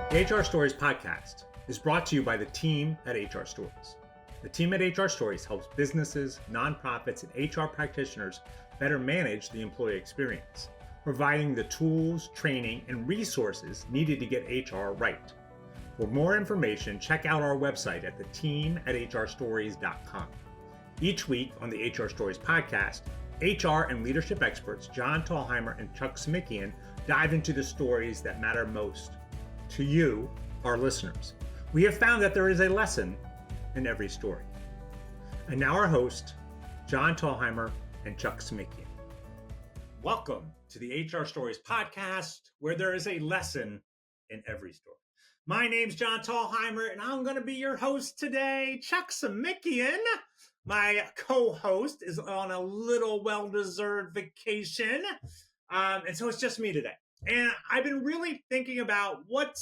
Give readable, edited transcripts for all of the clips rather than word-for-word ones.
The HR Stories podcast is brought to you by the team at HR Stories. The team at HR Stories helps businesses, nonprofits, and HR practitioners better manage the employee experience, providing the tools, training, and resources needed to get HR right. For more information, check out our website at theteam@hrstories.com. Each week on the HR Stories podcast, HR and leadership experts John Thalheimer and Chuck Smikian dive into the stories that matter most to you, our listeners. We have found that there is a lesson in every story. And now our host, John Thalheimer and Chuck Smikian. Welcome to the HR Stories podcast, where there is a lesson in every story. My name's John Thalheimer, and I'm going to be your host today. Chuck Smikian, my co-host, is on a little well-deserved vacation, and so it's just me today. And I've been really thinking about what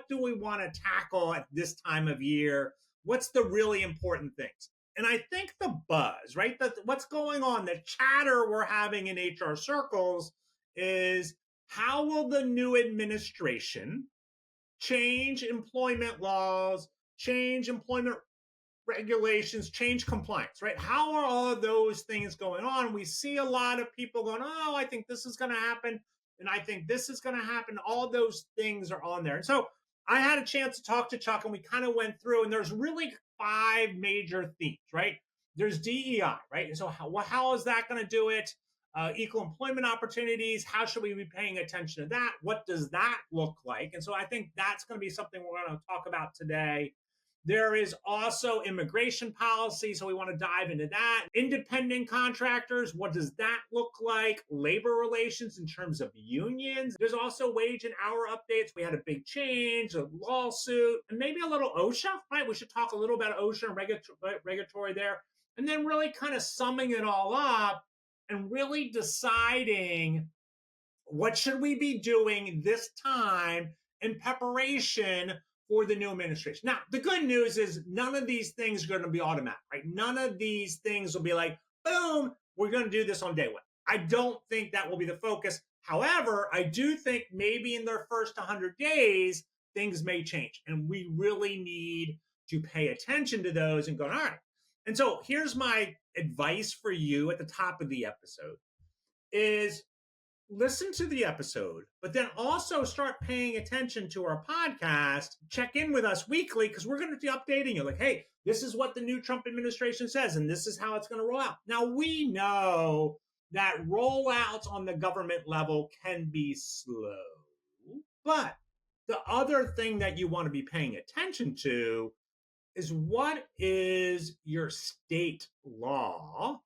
do we want to tackle at this time of year? What's the really important things? And I think the buzz, right? What's going on, the chatter we're having in HR circles is how will the new administration change employment laws, change employment regulations, change compliance, right? How are all of those things going on? We see a lot of people going, oh, I think this is going to happen. And I think this is going to happen. All those things are on there. And so I had a chance to talk to Chuck, and we kind of went through, and there's really 5 major themes, right? There's DEI, right? And so how is that going to do it? Equal employment opportunities. How should we be paying attention to that? What does that look like? And so I think that's going to be something we're going to talk about today. There is also immigration policy, so we want to dive into that. Independent contractors, what does that look like? Labor relations in terms of unions. There's also wage and hour updates. We had a big change, a lawsuit, and maybe a little OSHA, right? We should talk a little about OSHA and regulatory there. And then really kind of summing it all up and really deciding what should we be doing this time in preparation for the new administration. Now, the good news is none of these things are going to be automatic, right? None of these things will be like, boom, we're going to do this on day one. I don't think that will be the focus. However, I do think maybe in their first 100 days, things may change. And we really need to pay attention to those and go, all right. And so here's my advice for you at the top of the episode is listen to the episode, but then also start paying attention to our podcast. Check in with us weekly because we're going to be updating you. Like, hey, this is what the new Trump administration says, and this is how it's going to roll out. Now, we know that rollouts on the government level can be slow, but the other thing that you want to be paying attention to is what is your state law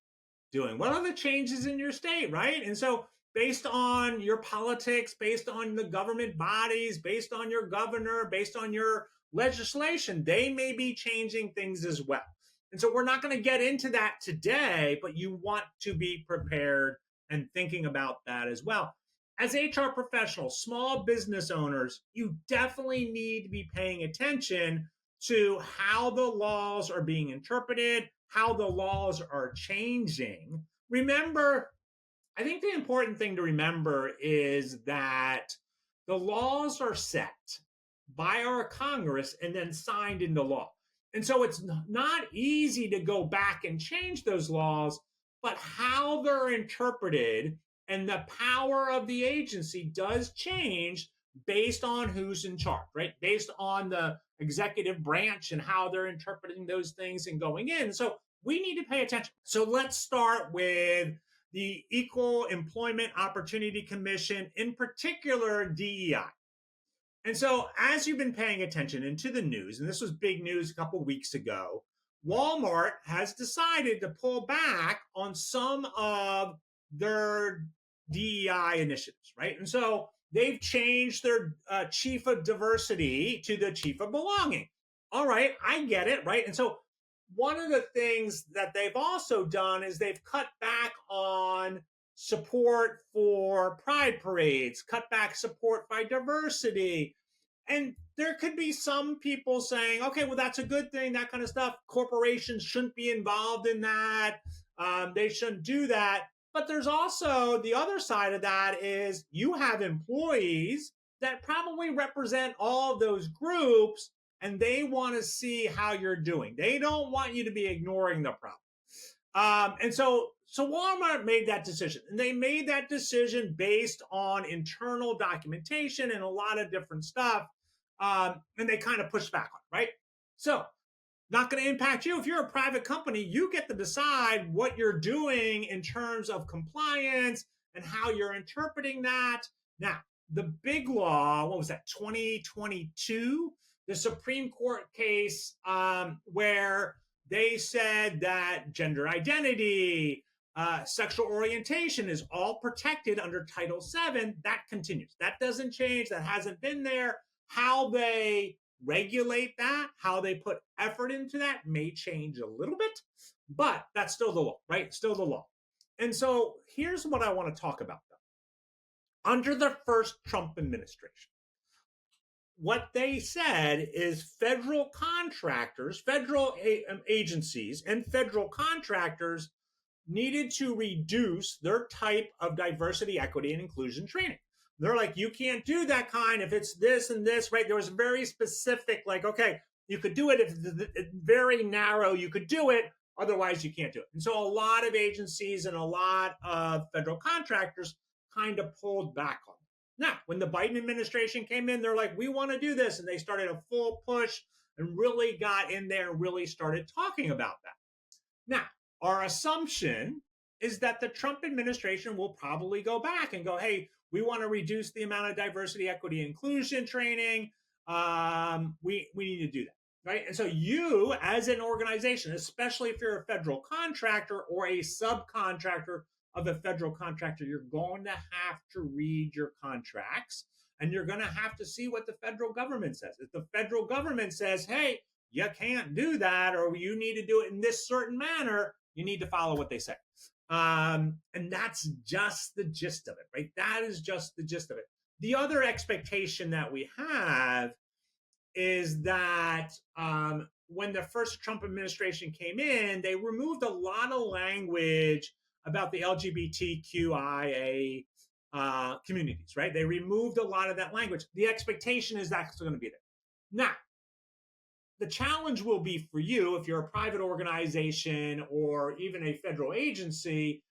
doing? What are the changes in your state, right? And so based on your politics, based on the government bodies, based on your governor, based on your legislation, they may be changing things as well. And so we're not going to get into that today, but you want to be prepared and thinking about that as well. As HR professionals, small business owners, you definitely need to be paying attention to how the laws are being interpreted, how the laws are changing. Remember, I think the important thing to remember is that the laws are set by our Congress and then signed into law. And so it's not easy to go back and change those laws, but how they're interpreted and the power of the agency does change based on who's in charge, right? Based on the executive branch and how they're interpreting those things and going in. So we need to pay attention. So let's start with the Equal Employment Opportunity Commission, in particular DEI. And so as you've been paying attention into the news, and this was big news a couple weeks ago, Walmart has decided to pull back on some of their DEI initiatives, right? And so they've changed their chief of diversity to the chief of belonging. All right, I get it, right? And so one of the things that they've also done is they've cut back on support for pride parades, cut back support by diversity. And there could be some people saying, okay, well, that's a good thing, that kind of stuff. Corporations shouldn't be involved in that. They shouldn't do that. But there's also the other side of that is you have employees that probably represent all of those groups, and they want to see how you're doing. They don't want you to be ignoring the problem. And so Walmart made that decision, and they made that decision based on internal documentation and a lot of different stuff. And they kind of pushed back on it, right? So not going to impact you. If you're a private company, you get to decide what you're doing in terms of compliance and how you're interpreting that. Now, the big law, what was that, 2022? The Supreme Court case where they said that gender identity, sexual orientation is all protected under Title VII. That continues. That doesn't change. That hasn't been there. How they regulate that, how they put effort into that may change a little bit, but that's still the law, right? Still the law. And so here's what I want to talk about, though. Under the first Trump administration, what they said is federal contractors, federal agencies, and federal contractors needed to reduce their type of diversity, equity, and inclusion training. They're like, you can't do that kind if it's this and this, right? There was very specific, like, okay, you could do it if it's very narrow, you could do it, otherwise you can't do it. And so a lot of agencies and a lot of federal contractors kind of pulled back on it. Now, when the Biden administration came in, they're like, we want to do this. And they started a full push and really got in there and really started talking about that. Now, our assumption is that the Trump administration will probably go back and go, hey, we want to reduce the amount of diversity, equity, inclusion training. We need to do that, right? And so you, as an organization, especially if you're a federal contractor or a subcontractor of a federal contractor, you're going to have to read your contracts, and you're going to have to see what the federal government says. If the federal government says, hey, you can't do that, or you need to do it in this certain manner, you need to follow what they say. And that's just the gist of it, right? That is just the gist of it. The other expectation that we have is that when the first Trump administration came in, they removed a lot of language about the LGBTQIA communities, right? They removed a lot of that language. The expectation is that's going to be there. Now, the challenge will be for you, if you're a private organization or even a federal agency,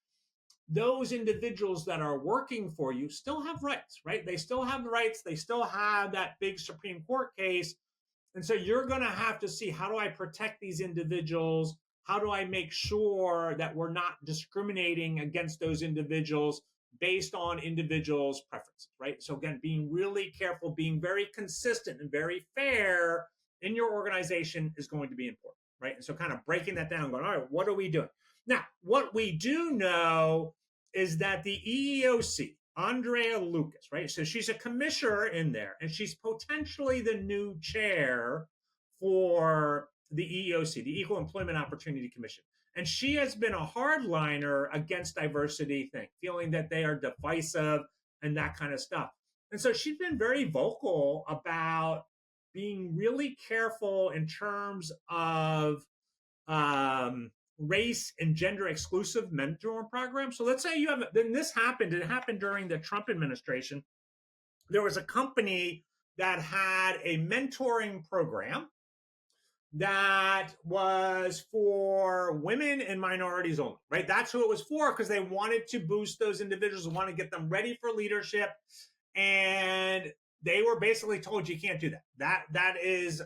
those individuals that are working for you still have rights, right? They still have rights. They still have that big Supreme Court case. And so you're going to have to see, how do I protect these individuals? How do I make sure that we're not discriminating against those individuals based on individuals' preferences, right? So again, being really careful, being very consistent and very fair in your organization is going to be important, right? And so kind of breaking that down, going, all right, what are we doing? Now, what we do know is that the EEOC, Andrea Lucas, right? So she's a commissioner in there, and she's potentially the new chair for the EEOC, the Equal Employment Opportunity Commission. And she has been a hardliner against diversity thing, feeling that they are divisive and that kind of stuff. And so she's been very vocal about being really careful in terms of race and gender exclusive mentor programs. So let's say you have, then this happened, it happened during the Trump administration. There was a company that had a mentoring program that was for women and minorities only, right? That's who it was for, because they wanted to boost those individuals, want to get them ready for leadership. And they were basically told you can't do that. That is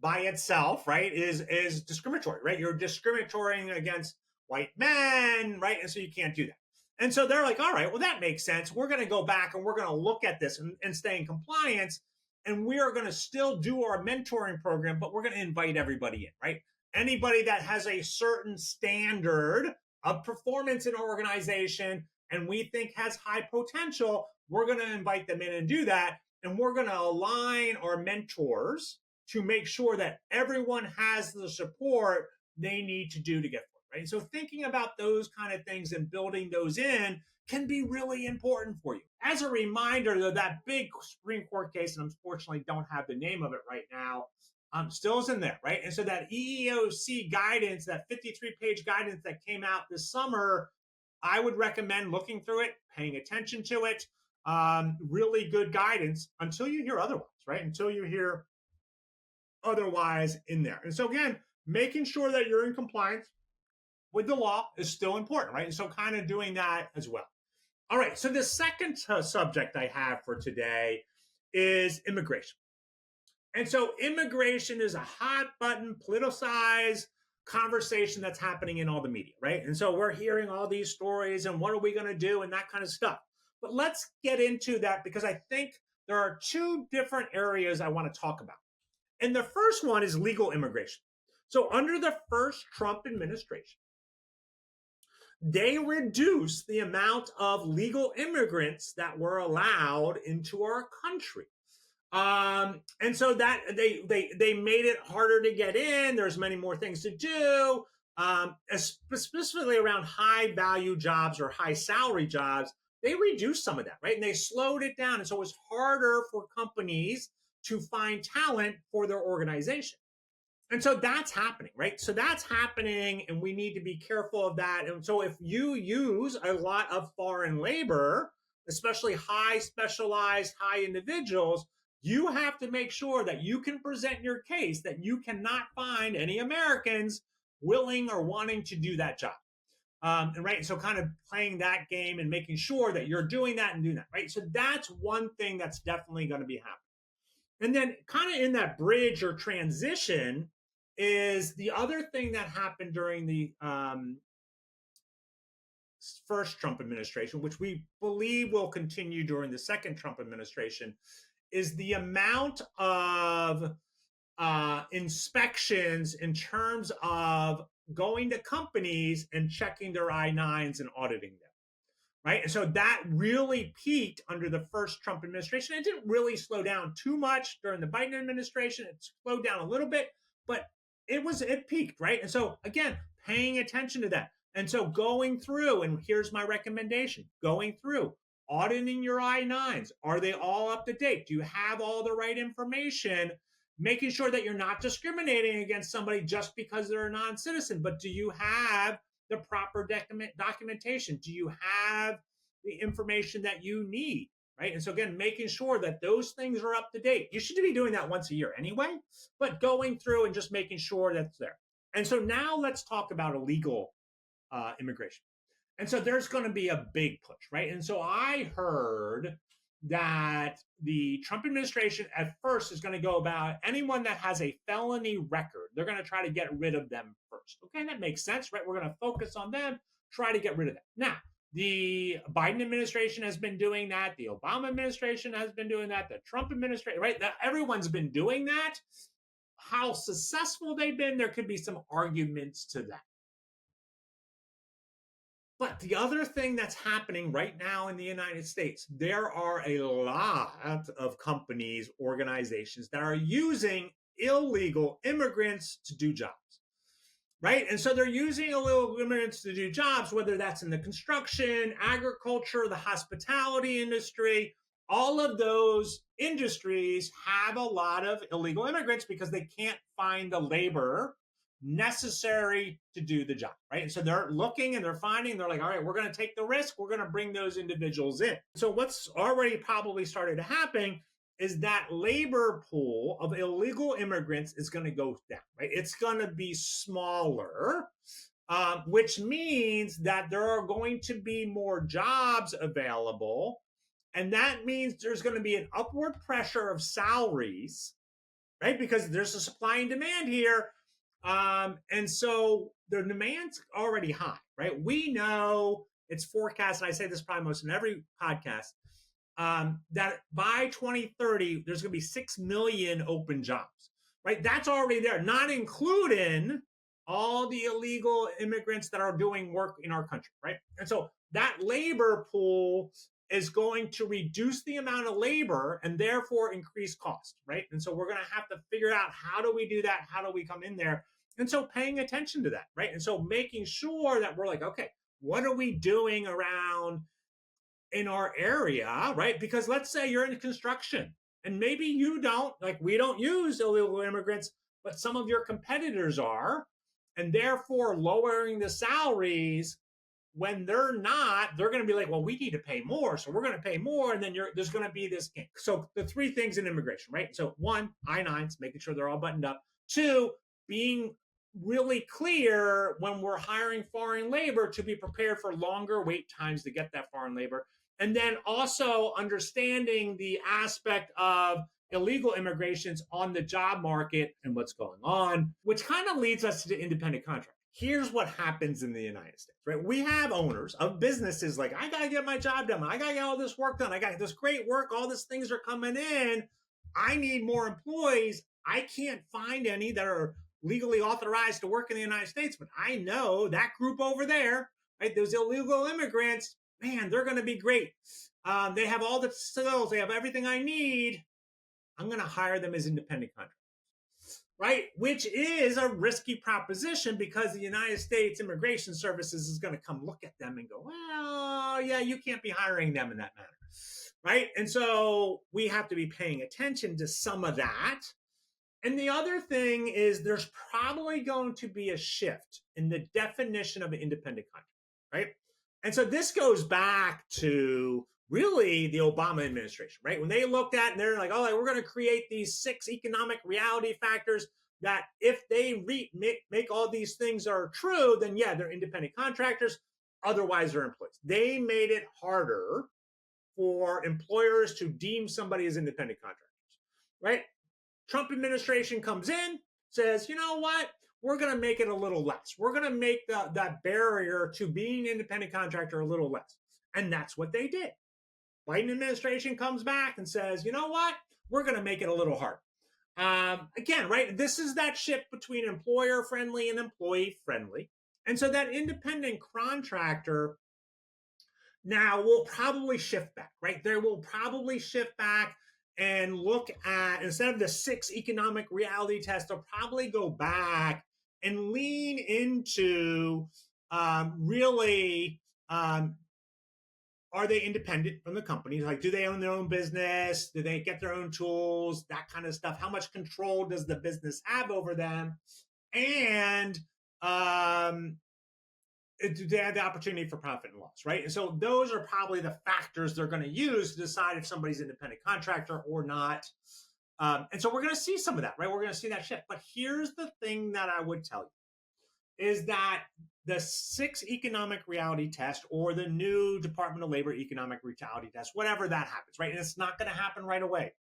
by itself, right, is discriminatory, right? You're discriminating against white men, right? And so you can't do that. And so they're like, all right, well, that makes sense. We're going to go back and we're going to look at this and stay in compliance. And we are going to still do our mentoring program, but we're going to invite everybody in, right? Anybody that has a certain standard of performance in our organization and we think has high potential, we're going to invite them in and do that. And we're going to align our mentors to make sure that everyone has the support they need to do to get forward, right? So thinking about those kind of things and building those in can be really important for you. As a reminder, though, that big Supreme Court case, and unfortunately don't have the name of it right now, still is in there, right? And so that EEOC guidance, that 53-page guidance that came out this summer, I would recommend looking through it, paying attention to it. really good guidance until you hear otherwise, right? Until you hear otherwise in there. And so again, making sure that you're in compliance with the law is still important, right? And so kind of doing that as well. All right, so the second subject I have for today is immigration. And so immigration is a hot button, politicized conversation that's happening in all the media, right? And so we're hearing all these stories and what are we going to do and that kind of stuff. But let's get into that because I think there are two different areas I want to talk about. And the first one is legal immigration. So under the first Trump administration, they reduced the amount of legal immigrants that were allowed into our country. And so that they made it harder to get in. There's many more things to do, specifically around high value jobs or high salary jobs. They reduced some of that, right? And they slowed it down. And so it was harder for companies to find talent for their organization. And so that's happening, right? So that's happening, and we need to be careful of that. And so if you use a lot of foreign labor, especially high specialized, high individuals, you have to make sure that you can present your case that you cannot find any Americans willing or wanting to do that job. And right, so kind of playing that game and making sure that you're doing that and doing that, right? So that's one thing that's definitely going to be happening. And then kind of in that bridge or transition is the other thing that happened during the first Trump administration, which we believe will continue during the second Trump administration, is the amount of inspections in terms of going to companies and checking their I-9s and auditing them. Right. And so that really peaked under the first Trump administration. It didn't really slow down too much during the Biden administration. It slowed down a little bit, but it peaked. Right. And so, again, paying attention to that. And so going through, and here's my recommendation, going through, auditing your I-9s. Are they all up to date? Do you have all the right information? Making sure that you're not discriminating against somebody just because they're a non-citizen, but do you have the proper documentation? Do you have the information that you need, right? And so again, making sure that those things are up to date. You should be doing that once a year anyway, but going through and just making sure that's there. And so now let's talk about illegal immigration. And so there's going to be a big push, right? And so I heard that the Trump administration at first is going to go about anyone that has a felony record. They're going to try to get rid of them first. Okay, that makes sense, right? We're going to focus on them, try to get rid of them. Now, the Biden administration has been doing that. The Obama administration has been doing that. The Trump administration, right? Everyone's been doing that. How successful they've been, there could be some arguments to that. But the other thing that's happening right now in the United States, there are a lot of companies, organizations that are using illegal immigrants to do jobs, right? And so they're using illegal immigrants to do jobs, whether that's in the construction, agriculture, the hospitality industry. All of those industries have a lot of illegal immigrants because they can't find the labor necessary to do the job, right? And so they're looking and they're finding, they're like, all right, we're going to take the risk. We're going to bring those individuals in. So what's already probably started to happen is that labor pool of illegal immigrants is going to go down, right? It's going to be smaller, which means that there are going to be more jobs available. And that means there's going to be an upward pressure of salaries, right? Because there's a supply and demand here. And so the demand's already high, right? We know it's forecast, and I say this probably most in every podcast, that by 2030, there's going to be 6 million open jobs, right? That's already there, not including all the illegal immigrants that are doing work in our country, right? And so that labor pool is going to reduce the amount of labor and therefore increase cost, right? And so we're going to have to figure out, how do we do that? How do we come in there? And so paying attention to that, right? And so making sure that we're like, okay, what are we doing around in our area, right? Because let's say you're in construction and maybe you don't, like we don't use illegal immigrants, but some of your competitors are, and therefore lowering the salaries when they're not, they're going to be like, well, we need to pay more. So we're going to pay more. And then there's going to be this game. So the three things in immigration, right? So one, I-9s, making sure they're all buttoned up. Two, being really clear when we're hiring foreign labor to be prepared for longer wait times to get that foreign labor. And then also understanding the aspect of illegal immigrations on the job market and what's going on, which kind of leads us to the independent contract. Here's what happens in the United States, right? We have owners of businesses like, I got to get my job done. I got to get all this work done. I got this great work. All these things are coming in. I need more employees. I can't find any that are legally authorized to work in the United States, but I know that group over there, right? Those illegal immigrants, man, they're going to be great. They have all the skills. They have everything I need. I'm going to hire them as independent contractors. Right? Which is a risky proposition because the United States Immigration Services is going to come look at them and go, well, yeah, you can't be hiring them in that manner. Right? And so we have to be paying attention to some of that. And the other thing is there's probably going to be a shift in the definition of an independent contractor. Right? And so this goes back to really the Obama administration, right? When they looked at and they're like, oh, we're going to create these 6 economic reality factors that if they make all these things are true, then yeah, they're independent contractors. Otherwise, they're employees. They made it harder for employers to deem somebody as independent contractors, right? Trump administration comes in, says, you know what? We're going to make it a little less. We're going to make that barrier to being an independent contractor a little less. And that's what they did. Biden administration comes back and says, you know what? We're going to make it a little hard. Again, right? This is that shift between employer friendly and employee friendly. And so that independent contractor now will probably shift back, right? They will probably shift back and look at, instead of the 6 economic reality test, they'll probably go back and lean into really are they independent from the companies? Like, do they own their own business? Do they get their own tools? That kind of stuff. How much control does the business have over them? And do they have the opportunity for profit and loss, right? And so those are probably the factors they're going to use to decide if somebody's an independent contractor or not. And so we're going to see some of that, right? We're going to see that shift. But here's the thing that I would tell you is that the 6 economic reality test or the new Department of Labor economic reality test, whatever that happens, right? And it's not going to happen right away,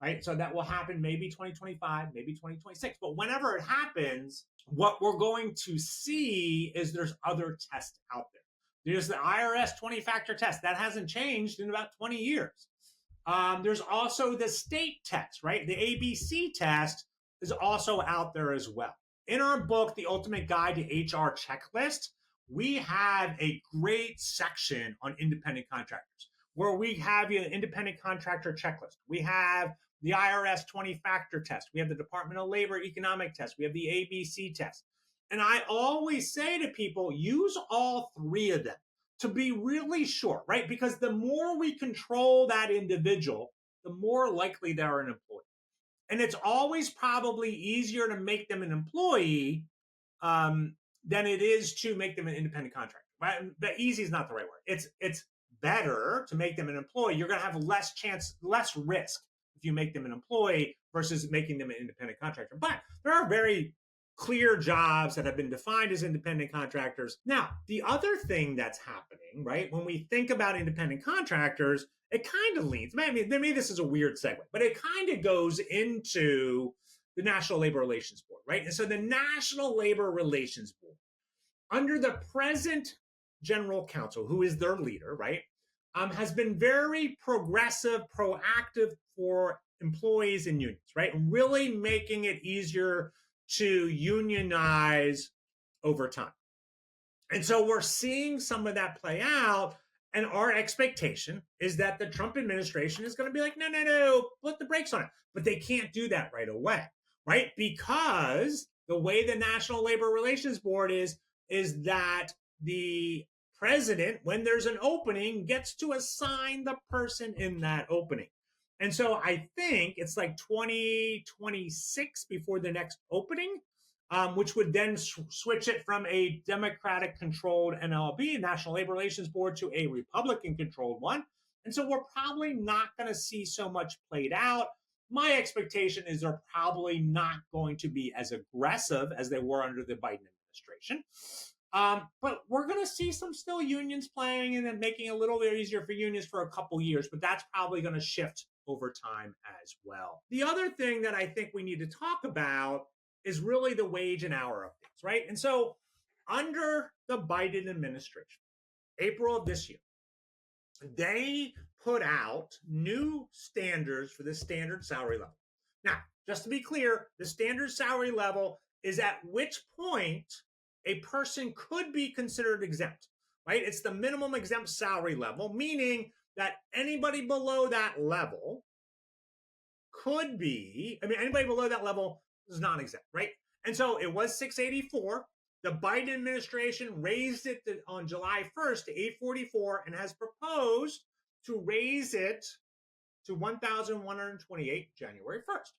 right? So that will happen maybe 2025, maybe 2026. But whenever it happens, what we're going to see is there's other tests out there. There's the IRS 20-factor test. That hasn't changed in about 20 years. There's also the state test, right? The ABC test is also out there as well. In our book, The Ultimate Guide to HR Checklist, we have a great section on independent contractors where we have an independent contractor checklist. We have the IRS 20-factor test. We have the Department of Labor economic test. We have the ABC test. And I always say to people, use all 3 of them to be really sure, right? Because the more we control that individual, the more likely they're an employee. And it's always probably easier to make them an employee than it is to make them an independent contractor. Right? But easy is not the right word. It's better to make them an employee. You're going to have less risk if you make them an employee versus making them an independent contractor. But there are very clear jobs that have been defined as independent contractors. Now, the other thing that's happening, right, when we think about independent contractors, it kind of leans, maybe this is a weird segue, but it kind of goes into the National Labor Relations Board, right? And so the National Labor Relations Board, under the present general counsel, who is their leader, right, has been very progressive, proactive for employees and unions, right? And really making it easier to unionize over time. And so we're seeing some of that play out. And our expectation is that the Trump administration is going to be like, no, put the brakes on it. But they can't do that right away, right? Because the way the National Labor Relations Board is that the president, when there's an opening, gets to assign the person in that opening. And so I think it's like 2026 before the next opening. which would then switch it from a Democratic-controlled NLB, National Labor Relations Board, to a Republican-controlled one. And so we're probably not going to see so much played out. My expectation is they're probably not going to be as aggressive as they were under the Biden administration. But we're going to see some still unions playing and then making it a little bit easier for unions for a couple years, but that's probably going to shift over time as well. The other thing that I think we need to talk about is really the wage and hour updates, right? And so under the Biden administration, April of this year, they put out new standards for the standard salary level. Now, just to be clear, the standard salary level is at which point a person could be considered exempt, right? It's the minimum exempt salary level, meaning that anybody below that level could be, anybody below that level is not exempt, right? And so it was 684. The Biden administration raised it on July 1st to 844 and has proposed to raise it to 1,128 January 1st.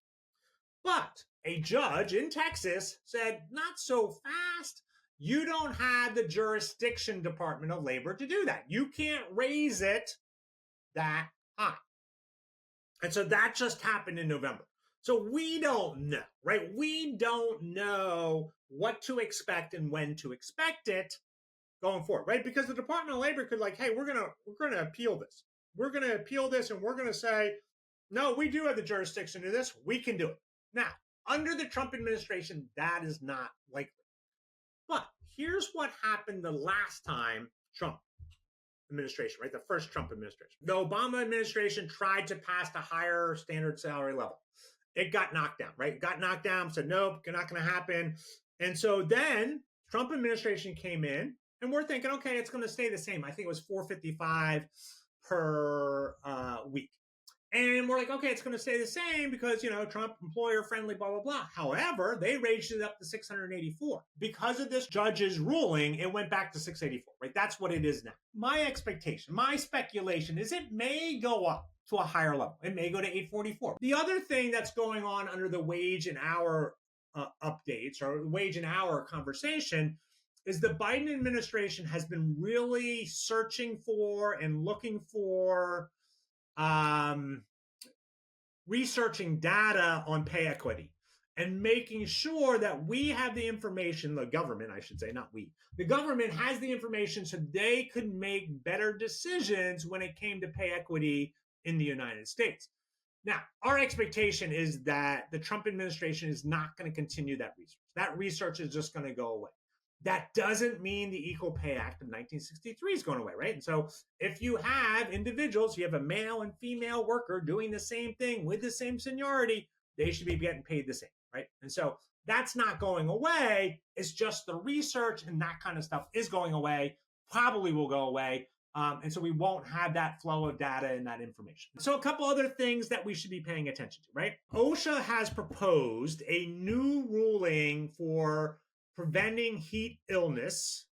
But a judge in Texas said, not so fast. You don't have the jurisdiction Department of Labor to do that. You can't raise it that high. And so that just happened in November. So we don't know, right? We don't know what to expect and when to expect it going forward, right? Because the Department of Labor could hey, we're gonna appeal this. We're gonna appeal this, and we're gonna say, no, we do have the jurisdiction to do this. We can do it. Now, under the Trump administration, that is not likely. But here's what happened the last time Trump administration, right? The first Trump administration. The Obama administration tried to pass a higher standard salary level. It got knocked down, right? Got knocked down, said, nope, not going to happen. And so then Trump administration came in, and we're thinking, okay, it's going to stay the same. I think it was $455 per week. And we're like, okay, it's going to stay the same because, Trump, employer friendly, blah, blah, blah. However, they raised it up to 684. Because of this judge's ruling, it went back to 684, right? That's what it is now. My expectation, my speculation is it may go up to a higher level. It may go to 844. The other thing that's going on under the wage and hour updates or wage and hour conversation is the Biden administration has been really searching for and looking for researching data on pay equity and making sure that we have the information, the government, I should say, not we. The government has the information so they could make better decisions when it came to pay equity in the United States. Now, our expectation is that the Trump administration is not going to continue that research. That research is just going to go away. That doesn't mean the Equal Pay Act of 1963 is going away, right? And so if you have individuals, you have a male and female worker doing the same thing with the same seniority, they should be getting paid the same, right? And so that's not going away. It's just the research and that kind of stuff is going away, probably will go away. And so we won't have that flow of data and that information. So a couple other things that we should be paying attention to, right? OSHA has proposed a new ruling for preventing heat illness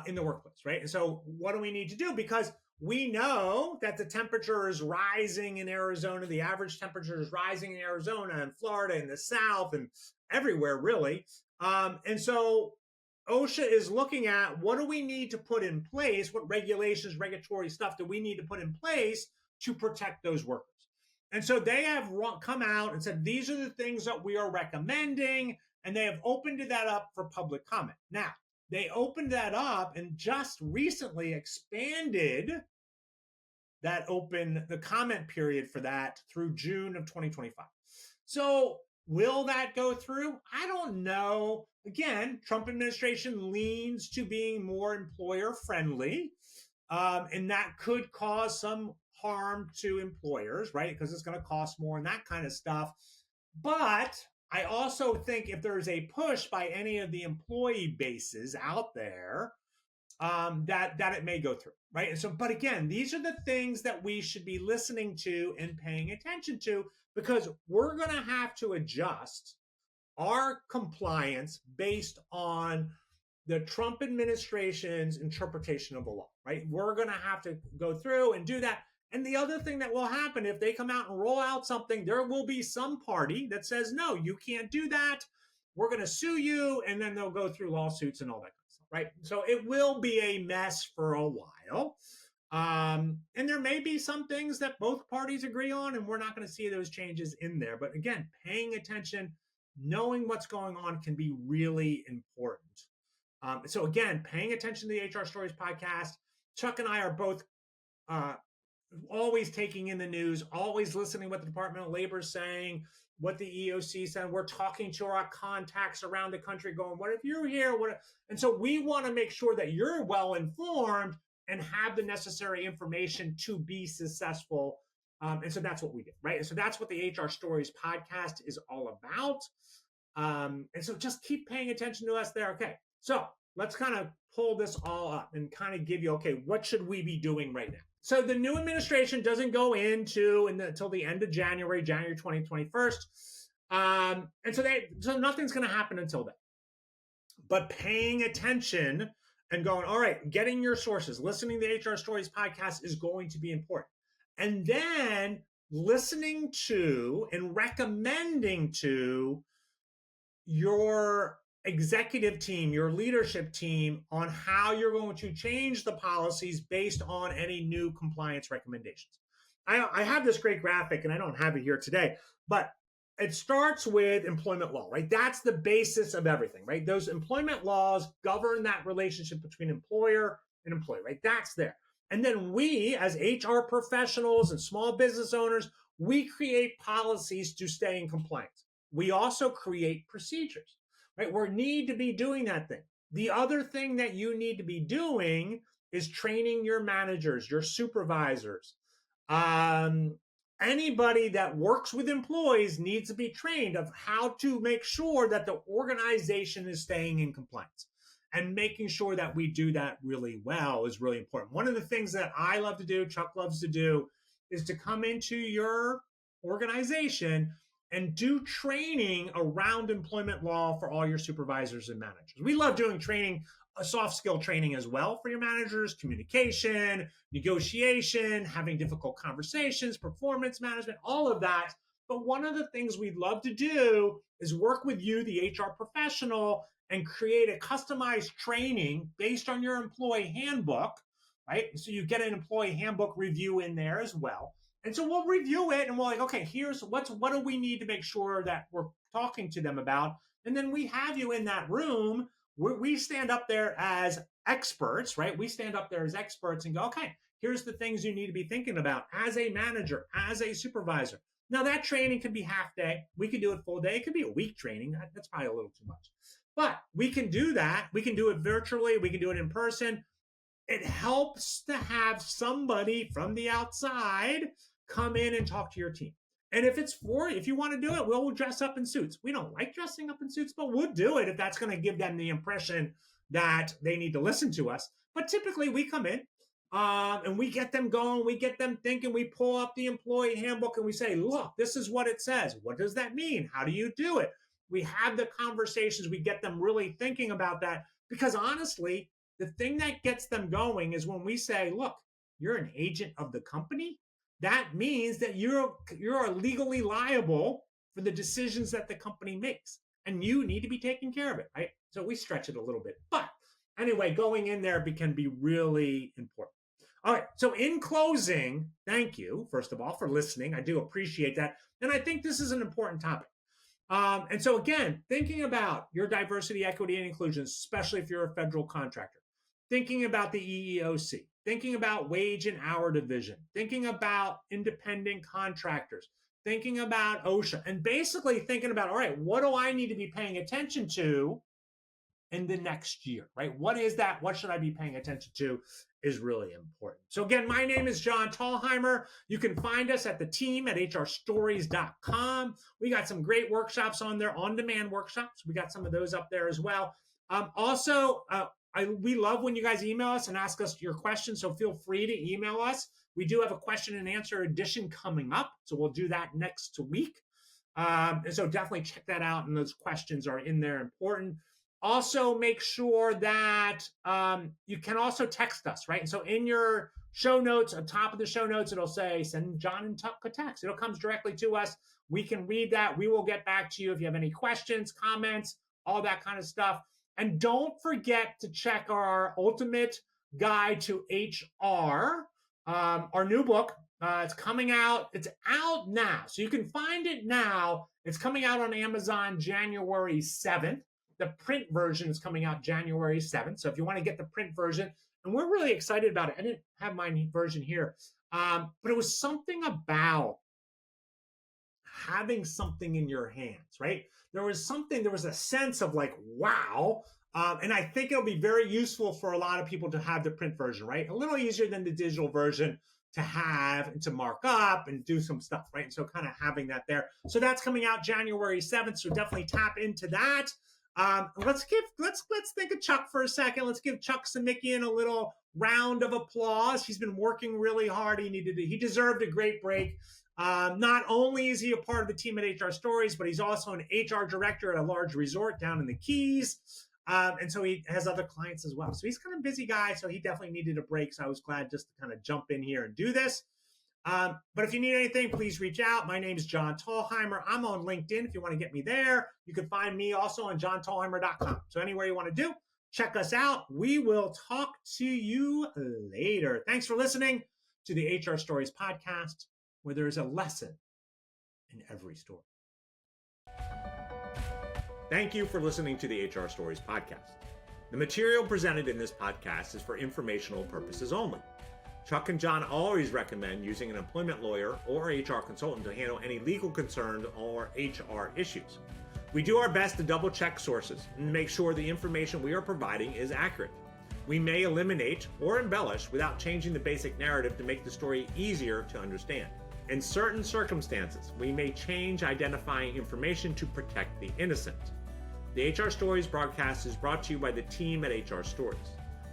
in the workplace, right? And so what do we need to do? Because we know that the temperature is rising in Arizona. The average temperature is rising in Arizona and Florida and the South and everywhere, really. And so OSHA is looking at what do we need to put in place, what regulations, regulatory stuff do we need to put in place to protect those workers. And so they have come out and said, these are the things that we are recommending, and they have opened that up for public comment. Now, they opened that up and just recently expanded the comment period for that through June of 2025. So will that go through? I don't know. Again, Trump administration leans to being more employer friendly, and that could cause some harm to employers, right? Because it's going to cost more and that kind of stuff. But I also think if there's a push by any of the employee bases out there, that it may go through, right? And so, but again, these are the things that we should be listening to and paying attention to, because we're going to have to adjust our compliance based on the Trump administration's interpretation of the law, right? We're going to have to go through and do that. And the other thing that will happen if they come out and roll out something, there will be some party that says, no, you can't do that. we're going to sue you, and then they'll go through lawsuits and all that kind of stuff, right? So it will be a mess for a while. And there may be some things that both parties agree on, and we're not going to see those changes in there. But again, paying attention, knowing what's going on can be really important. So again, paying attention to the HR Stories podcast. Chuck and I are both always taking in the news, always listening what the Department of Labor is saying, what the EOC said. We're talking to our contacts around the country going, what if you're here? And so we want to make sure that you're well informed and have the necessary information to be successful. And so that's what we do, right? And so that's what the HR Stories podcast is all about. And so just keep paying attention to us there. Okay, so let's kind of pull this all up and kind of give you, okay, what should we be doing right now? So the new administration doesn't go into until the end of January 2021. And so nothing's going to happen until then. But paying attention and going, all right, getting your sources, listening to the HR Stories podcast is going to be important. And then listening to and recommending to your executive team, your leadership team on how you're going to change the policies based on any new compliance recommendations. I have this great graphic, and I don't have it here today, but it starts with employment law, right? That's the basis of everything, right? Those employment laws govern that relationship between employer and employee, right? That's there. And then we, as HR professionals and small business owners, we create policies to stay in compliance. We also create procedures, right? We need to be doing that thing. The other thing that you need to be doing is training your managers, your supervisors. Anybody that works with employees needs to be trained of how to make sure that the organization is staying in compliance. And making sure that we do that really well is really important. One of the things that I love to do, Chuck loves to do, is to come into your organization and do training around employment law for all your supervisors and managers. We love doing training, soft skill training as well for your managers, communication, negotiation, having difficult conversations, performance management, all of that. But one of the things we'd love to do is work with you, the HR professional, and create a customized training based on your employee handbook, right? So you get an employee handbook review in there as well. And so we'll review it and we're like, okay, here's what do we need to make sure that we're talking to them about? And then we have you in that room where we stand up there as experts, right? We stand up there as experts and go, okay, here's the things you need to be thinking about as a manager, as a supervisor. Now that training could be half day. We could do it full day. It could be a week training. That's probably a little too much. But we can do that. We can do it virtually. We can do it in person. It helps to have somebody from the outside come in and talk to your team. And if you want to do it, we'll dress up in suits. We don't like dressing up in suits, but we'll do it if that's going to give them the impression that they need to listen to us. But typically we come in and we get them going. We get them thinking. We pull up the employee handbook and we say, look, this is what it says. What does that mean? How do you do it? We have the conversations. We get them really thinking about that because honestly, the thing that gets them going is when we say, look, you're an agent of the company. That means that you're legally liable for the decisions that the company makes, and you need to be taking care of it, right? So we stretch it a little bit. But anyway, going in there can be really important. All right, so in closing, thank you, first of all, for listening. I do appreciate that. And I think this is an important topic. And so again, thinking about your diversity, equity, and inclusion, especially if you're a federal contractor, thinking about the EEOC, thinking about wage and hour division, thinking about independent contractors, thinking about OSHA, and basically thinking about, all right, what do I need to be paying attention to in the next year, right? What is that? What should I be paying attention to is really important. So again, my name is John Tallheimer. You can find us at the team at hrstories.com. We got some great workshops on there, on-demand workshops. We got some of those up there as well. We love when you guys email us and ask us your questions, so feel free to email us. We do have a question and answer edition coming up, so we'll do that next week. And so definitely check that out, and those questions are in there important. Also, make sure that you can also text us, right? And so in your show notes, on top of the show notes, it'll say, send John and Tuck a text. It'll come directly to us. We can read that. We will get back to you if you have any questions, comments, all that kind of stuff. And don't forget to check our Ultimate Guide to HR, our new book. It's coming out. It's out now. So you can find it now. It's coming out on Amazon January 7th. The print version is coming out January 7th. So if you want to get the print version, and we're really excited about it. I didn't have my version here, but it was something about having something in your hands, right? There was a sense of like, wow. And I think it'll be very useful for a lot of people to have the print version, right? A little easier than the digital version to have and to mark up and do some stuff, right? And so kind of having that there. So that's coming out January 7th. So definitely tap into that. Let's think of Chuck for a second. Let's give Chuck Samickian a little round of applause. He's been working really hard. He deserved a great break. Not only is he a part of the team at HR Stories, but he's also an HR director at a large resort down in the Keys. And so he has other clients as well. So he's kind of a busy guy. So he definitely needed a break. So I was glad just to kind of jump in here and do this. But if you need anything, please reach out. My name is John Tallheimer. I'm on LinkedIn if you want to get me there. You can find me also on johntallheimer.com. So anywhere you want to do, check us out. We will talk to you later. Thanks for listening to the HR Stories podcast, where there is a lesson in every story. Thank you for listening to the HR Stories podcast. The material presented in this podcast is for informational purposes only. Chuck and John always recommend using an employment lawyer or HR consultant to handle any legal concerns or HR issues. We do our best to double check sources and make sure the information we are providing is accurate. We may eliminate or embellish without changing the basic narrative to make the story easier to understand. In certain circumstances, we may change identifying information to protect the innocent. The HR Stories broadcast is brought to you by the team at HR Stories.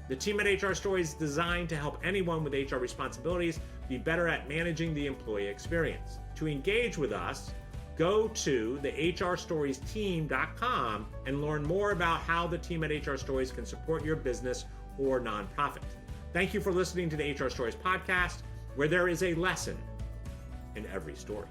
The team at HR Stories is designed to help anyone with HR responsibilities be better at managing the employee experience. To engage with us, go to the hrstoriesteam.com and learn more about how the team at HR Stories can support your business or nonprofit. Thank you for listening to the HR Stories podcast, where there is a lesson in every story.